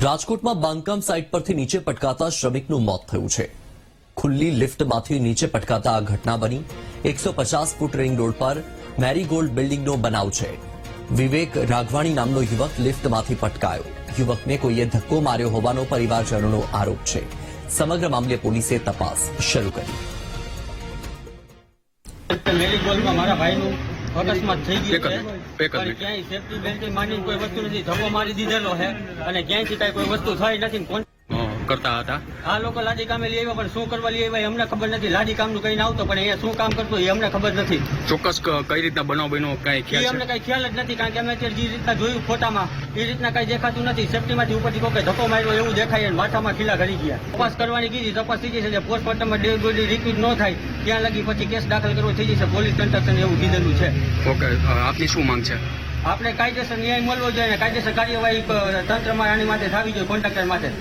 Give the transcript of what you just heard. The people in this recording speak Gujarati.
રાજકોટમાં બાંધકામ સાઇટ પરથી નીચે પટકાતા શ્રમિકનું મોત થયું છે. ખુલ્લી લિફ્ટમાંથી નીચે પટકાતા આ ઘટના બની. 150 ફૂટ રિંગ રોડ પર મેરીગોલ્ડ બિલ્ડિંગનો બનાવ છે. વિવેક રાઘવાણી નામનો યુવક લિફ્ટમાંથી પટકાયો. યુવકને કોઈએ ધક્કો માર્યો હોવાનો પરિવારજનોનો આરોપ છે. સમગ્ર મામલે પોલીસે તપાસ શરૂ કરી. મેરીગોલ્ડમાં મારા ભાઈનું અકસ્માત થઈ ગયું છે, પણ ક્યાંય સેફટી બેલ્ટ માની કોઈ વસ્તુ નથી. ધક્કો મારી દીધેલો છે અને ક્યાંયથી કાંઈ કોઈ વસ્તુ થઈ નથી. કરતા હતા આ લોકો લાડી કામે લઈ આવ્યા, પણ શું કરવા લઈ આવ્યા અમને ખબર નથી. લાડી કામનું કઈ આવતો, પણ અહીંયા શું કામ કરતો એ અમને ખબર નથી. ચોક્કસ કઈ રીતના બનાવ બન્યો કઈ એ ખ્યાલ અમને કઈ ખ્યાલ જ નથી, કારણ કે અમે અત્યારે જે રીતના જોયું ફોટામાં એ રીતના કઈ દેખાતું નથી. સેફટીમાંથી ઉપરથી કોઈ ધક્કો માર્યો એવું દેખાય, માથામાં ખીલા ઘડી ગયા. તપાસ કરવાની કીધી, તપાસ થઈ જશે. પોસ્ટમોર્ટમમાં ડેડ બોડી રિપીટ ન થાય ત્યાં લગી પછી કેસ દાખલ કરવો થઈ જશે. પોલીસ કન્સ્ટ્રક્શન એવું કીધેલું છે. ઓકે, આપની શું માંગ છે? આપણે કાયદેસર ન્યાય મળવો જોઈએ અને કાયદેસર કાર્યવાહી તંત્રમાં આની માટે થવી જોઈએ, કોન્ટ્રાક્ટર માટે.